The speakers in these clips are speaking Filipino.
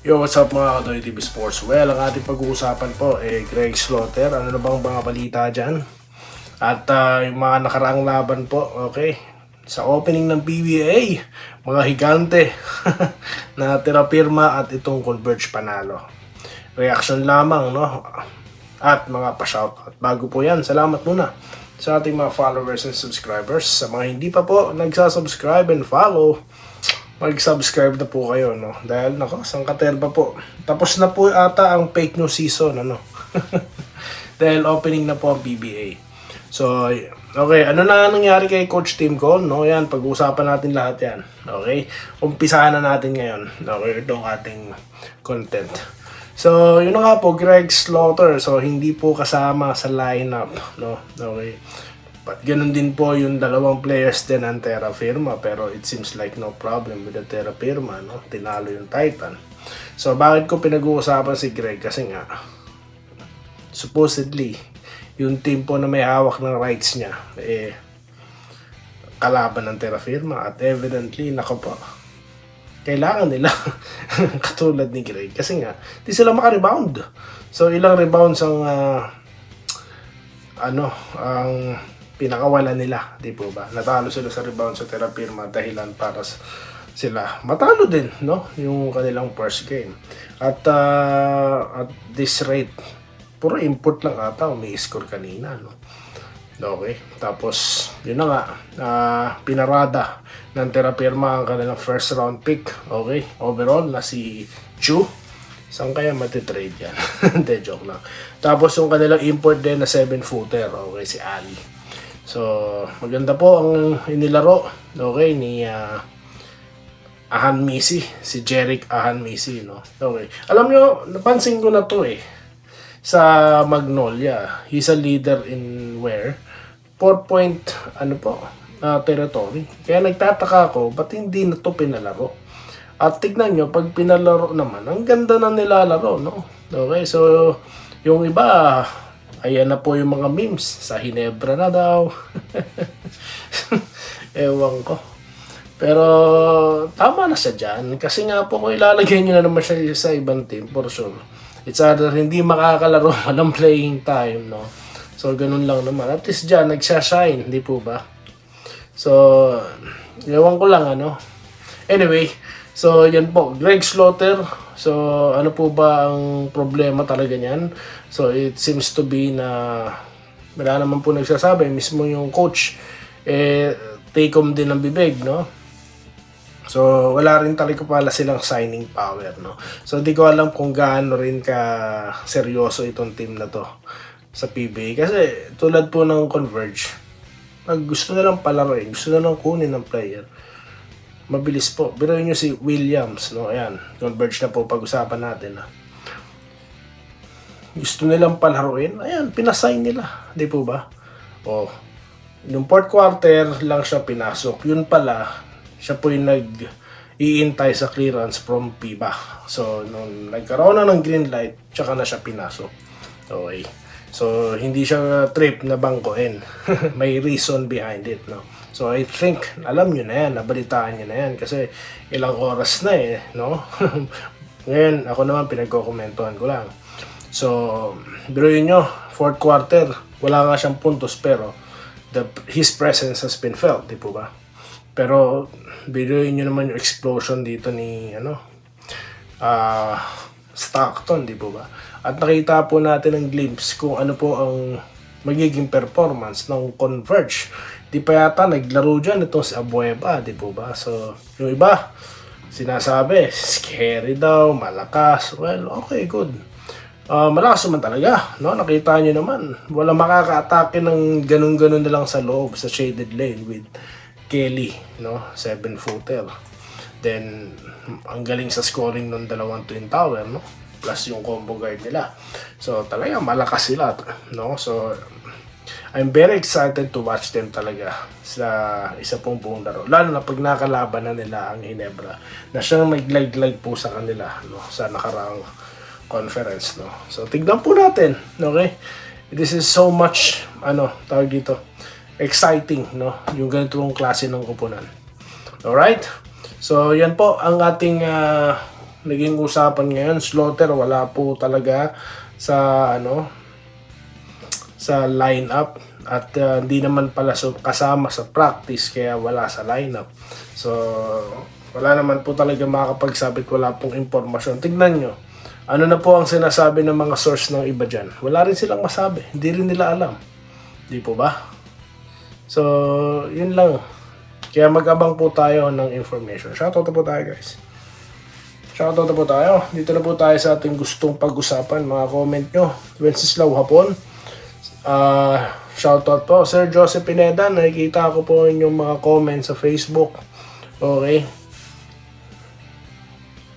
Yo, what's up mga Katoy TV Sports? Well, ang ating pag-uusapan po Greg Slaughter. Ano na bang mga balita dyan? At yung mga nakaraang laban po, okay? Sa opening ng PBA, mga higante na tirapirma at itong Converge panalo. Reaction lamang, no? At mga pa-shoutout. Bago po yan, salamat muna sa ating mga followers and subscribers. Sa mga hindi pa po nagsasubscribe and follow, mag-subscribe na po kayo, no? Dahil, nako, sangkatel pa po. Tapos na po ata ang fake news season, ano? Dahil opening na po ang PBA. So, okay, ano na nangyari kay Coach Tim Cole, no? Yan, pag-uusapan natin lahat yan. Okay? Umpisahan na natin ngayon. Okay, itong ating content. So, yun na nga po, Greg Slaughter. So, hindi po kasama sa lineup, no? Okay. But ganun din po yung dalawang players din ng Terra Firma, pero it seems like no problem with the Terra Firma, no? Tinalo yung Titan. So bakit ko pinag-uusapan si Greg? Kasi nga supposedly yung team po na may hawak ng rights niya kalaban ng Terra Firma, at evidently nako po, kailangan nila katulad ni Greg kasi nga di sila maka-rebound. So ilang rebounds ang ang pinakawala nila, di po ba? Natalo sila sa rebound sa Terra Firma dahilan para sila matalo din, no? Yung kanilang first game. At this rate, puro input lang ata, may score kanina, no? Okay. Tapos, yun na nga, pinarada ng Terra Firma ang kanilang first round pick, okay? Overall, na si Chu. Saan kaya matitrade yan? Hindi, joke lang. Tapos, yung kanilang import din na 7-footer, okay? Si Ali. So, maganda po ang inilaro, okay, ni Ahan Misi, si Jerick Ahan Misi, no? Okay. Alam nyo, napansin ko na to sa Magnolia. He's a leader in where? 4-point, territory. Kaya nagtataka ako, ba't hindi na to pinalaro? At tignan nyo, pag pinalaro naman, ang ganda na nilalaro, no? Okay, so, yung iba, ayan na po yung mga memes. Sa Hinebra na daw. Ewan ko. Pero tama na siya dyan. Kasi nga po kung ilalagay nyo na naman siya sa ibang team, for sure, it's either hindi makakalaro ng playing time, no? So, ganun lang naman. At least dyan, nagsashine. Hindi po ba? So, ewan ko lang, ano. Anyway, so, yan po. Greg Slaughter. So, ano po ba ang problema talaga niyan? So, it seems to be na wala naman po nagsasabi. Mismo yung coach, take home din ng bibig, no? So, wala rin talaga pala silang signing power, no? So, di ko alam kung gaano rin ka seryoso itong team na to sa PBA. Kasi, tulad po ng Converge, pag gusto nilang palaroin, gusto nilang kunin ng player, mabilis po. Biruin nyo si Williams, no? Ayan, Converge na po pag-usapan natin, ha? Gusto nilang palaruin, ayan, pinasign nila. Di po ba? O, nung fourth quarter lang siya pinasok. Yun pala, siya po yung nag-iintay sa clearance from FIBA. So, nung nagkaroon na ng green light, tsaka na siya pinasok. Okay. So, hindi siya trip na bangkoin. May reason behind it, no? So, I think, alam nyo na yan, nabalitaan nyo na yan, kasi ilang oras na no? Ngayon, ako naman pinagkokomentuhan ko lang. So, biruin nyo, fourth quarter, wala nga siyang puntos, pero his presence has been felt, di po ba? Pero, biruin nyo naman yung explosion dito ni, Stockton, di po ba? At nakita po natin ang glimpse kung ano po ang magiging performance ng Converge. Di pa yata naglaro dyan itong si Abueva, di po ba? So, yung iba, sinasabi, scary daw, malakas. Well, okay, good. Malakas naman talaga, no? Nakita nyo naman, wala makaka-atake ng ganun-ganun na lang sa loob, sa shaded lane with Kelly, no? 7-footer. Then, ang galing sa scoring ng dalawang Twin Tower, no? Plus yung combo guard nila. So, talaga malakas sila, no? So, I'm very excited to watch them talaga sa isa pong buong laro. Lalo na pag nakalaban na nila ang Hinebra, na siyang naglag-lag po sa kanila, no? Sa nakaraang conference, no? So, tignan po natin, okay? This is so much, tawag dito, exciting, no? Yung ganitong klase ng kupunan. Alright? So, yan po ang ating naging usapan ngayon. Slaughter wala po talaga sa sa lineup at hindi naman pala kasama sa practice kaya wala sa lineup. So wala naman po talaga makakapagsabi at wala pong impormasyon. Tignan nyo, ano na po ang sinasabi ng mga source ng iba dyan. Wala rin silang masabi, hindi rin nila alam. Di po ba? So yun lang. Kaya mag-abang po tayo ng information. Shoutout na po tayo, guys. Shoutout na po tayo. Dito na po tayo sa ating gustong pag-usapan. Mga comment nyo. Wenceslao Hapon. Shoutout po. Sir Joseph Pineda. Nakikita ko po yung mga comments sa Facebook. Okay.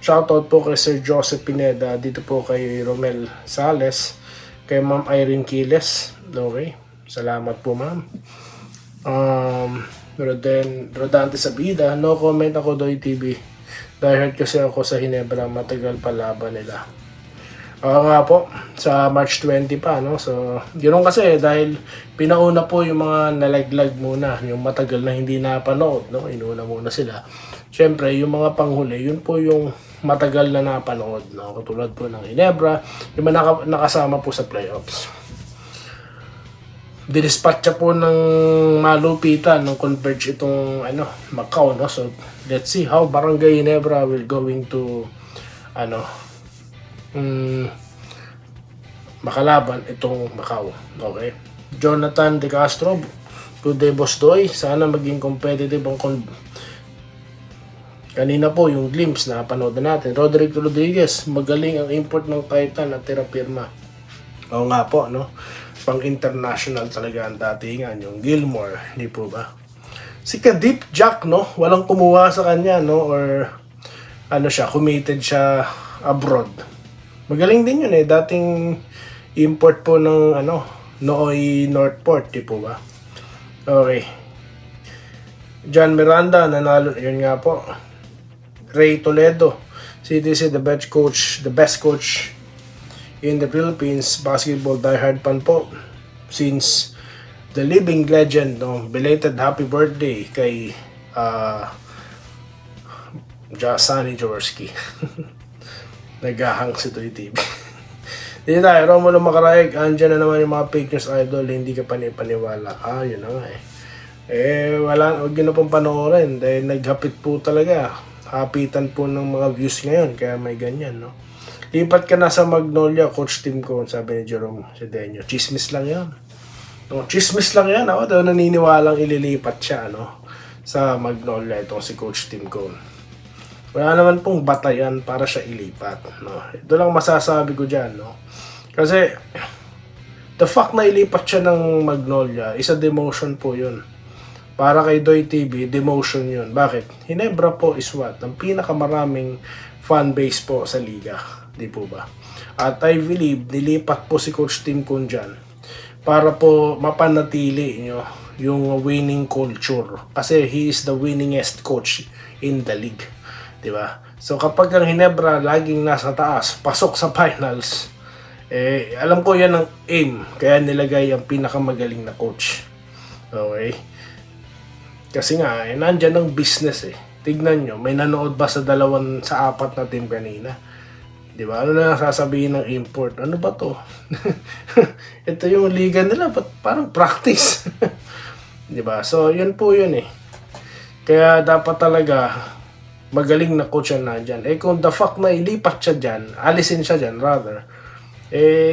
Shoutout po kay Sir Joseph Pineda. Dito po kay Romel Sales. Kay Ma'am Irene Quiles. Okay. Salamat po, ma'am. Rodante Sabida, no comment ako Doy TV. Dahil kasi ako sa Hinebra, matagal pa laban nila. Oo nga po, sa March 20 pa, no? So, ganoon kasi dahil pinauna po yung mga nalaglag muna, yung matagal na hindi napanood, no? Inuna muna sila. Siyempre, yung mga panghuli, yun po yung matagal na napanood, no? Katulad po ng Hinebra, yung nakasama po sa playoffs. Dinispatcha po ng malupitan ng Converge itong Macau, no? So let's see how Barangay Hinebra will going to makalaban itong Macau. Okay, Jonathan De Castro, good day boss Doy, sana maging competitive ang kanina po yung glimpse na panood natin. Roderick Rodriguez, magaling ang import ng Titan at Terrapirma. Oo nga po, no? Pang-international talaga ang datingan, yung Gilmore, di po ba? Si Kadip Jack, no? Walang kumuha sa kanya, no? Or committed siya abroad. Magaling din yun eh. Dating import po ng Nooy Northport, di po ba? Okay. John Miranda, nanalo. Yun nga po. Ray Toledo, CDC, the best coach in the Philippines, basketball diehard fan po. Since the living legend, no? Belated happy birthday kay Sunny Jaworski. Naghahang si Toy TV. Dito tayo, Romulo Macarayag, andyan na naman yung mga fake news idol, hindi ka panipaniwala. Yun na nga huwag yun na pong panoorin dahil naghapit po talaga. Hapitan po ng mga views ngayon, kaya may ganyan, no? Lipat ka na sa Magnolia, Coach Tim Cone, sabi ni Jerome Cedeño. Chismis lang yan. No, chismis lang yan. Ako daw naniniwalang ililipat siya, no? Sa Magnolia, itong si Coach Tim Cone. Wala naman pong batayan para siya ilipat, no? Ito lang masasabi ko dyan, no? Kasi, the fact na ilipat siya ng Magnolia, is a demotion po yun. Para kay Doy TV, demotion yun. Bakit? Hinebra po is what? Ang pinakamaraming fan base po sa liga. Di po ba? At I believe, nilipat po si Coach Tim Cone dyan para po mapanatili yung winning culture. Kasi he is the winningest coach in the league. Di ba? So kapag ang Hinebra laging nasa taas, pasok sa finals, alam ko yan ang aim. Kaya nilagay ang pinakamagaling na coach. Okay? Kasi nga, nandyan ang business eh. Tignan nyo, may nanood ba sa apat na team kanina? Di ba? Ano na sasabihin ng import? Ano ba to? Ito yung liga nila, parang practice. Di ba? So, yun po yun eh. Kaya dapat talaga magaling na coach yan nandyan. Kung the fact na ilipat siya dyan, alisin siya dyan rather,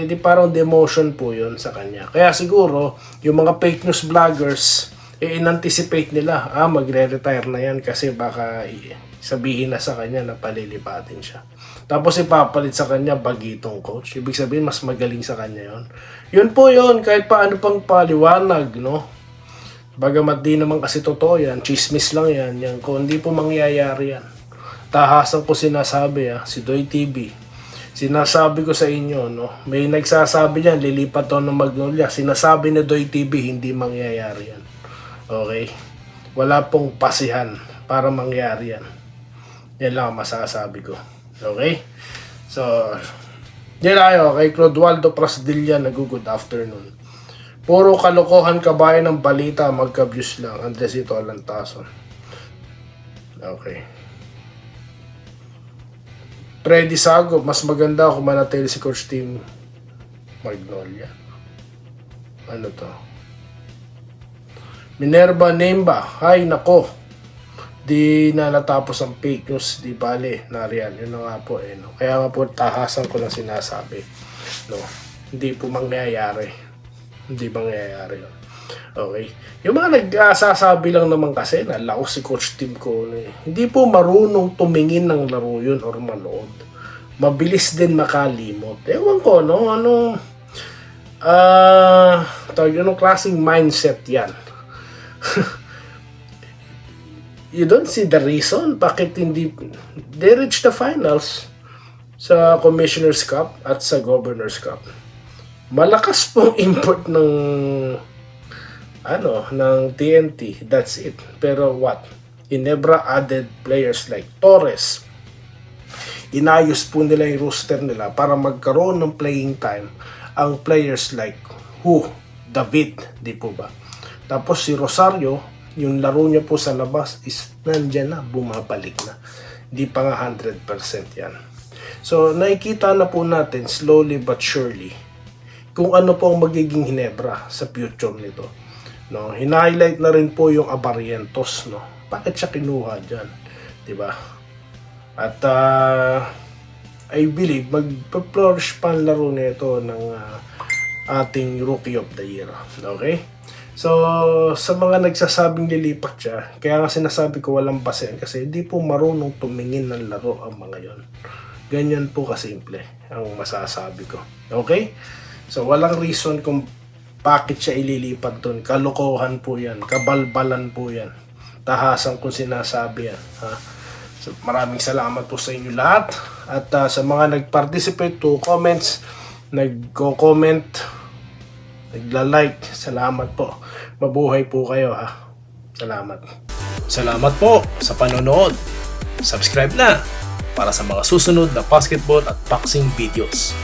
di parang demotion po yun sa kanya. Kaya siguro, yung mga fake news vloggers, in-anticipate nila, magre-retire na yan kasi baka sabihin na sa kanya na palilipatin siya. Tapos ipapalit sa kanya bagitong coach. Ibig sabihin, mas magaling sa kanya yon. Yun po yun, kahit paano pang paliwanag, no? Bagamat di naman kasi totoo yan, chismis lang yan, kung hindi po mangyayari yan. Tahasan ko sinasabi, si Doy TV. Sinasabi ko sa inyo, no? May nagsasabi yan, lilipat daw ng Magnolia. Sinasabi ni Doy TV, hindi mangyayari yan. Okay? Wala pong pasihan para mangyari yan. Yan lang ang masasabi ko. Okay? So, yan tayo kay Clodoaldo Prasdilla, good afternoon. Puro kalokohan kabayan ng balita, magka-views lang. Andresito Alantason. Okay. Freddy Sago, mas maganda kung manatili si Coach Team Magnolia. Ano to? Minerva Nemba, ay nako. Di na natapos ang fake news, di bale, nariyan. Yun na nga po eh. No? Kaya nga po, tahasan ko lang sinasabi. No? Hindi po mangyayari. Hindi mangyayari yun. Okay. Yung mga nagsasabi lang naman kasi na laos si Coach Tim ko. Hindi po marunong tumingin ng laro yun or manood. Mabilis din makalimot. Ewan ko, no? Anong anong klaseng mindset yan? You don't see the reason bakit hindi they reach the finals sa Commissioner's Cup at sa Governor's Cup. Malakas pong import ng ng TNT, that's it. Pero what? Ginebra added players like Torres. Inayos po nila yung roster nila para magkaroon ng playing time ang players like David, di po ba? Tapos si Rosario, yung laro niya po sa labas is nandyan na, bumabalik na. Hindi pa nga 100% yan. So, nakikita na po natin slowly but surely kung ano po ang magiging Ginebra sa future nito. No, hina-highlight na rin po yung Abarrientos, no. Bakit siya kinuha diyan, 'di ba? At I believe mag-flourish pa ang laro nito ng ating Rookie of the Year. Okay? So, sa mga nagsasabing lilipat siya, kaya nga sinasabi ko walang basehan kasi hindi po marunong tumingin ng laro ang mga yon. Ganyan po kasimple ang masasabi ko. Okay? So, walang reason kung bakit siya ililipat doon. Kalokohan po yan. Kabalbalan po yan. Tahasan kung sinasabi yan. Ha? So, maraming salamat po sa inyo lahat. At sa mga nag-participate to comments, nagko-comment, nagla-like, salamat po. Mabuhay po kayo ha. Salamat. Salamat po sa panonood. Subscribe na para sa mga susunod na basketball at boxing videos.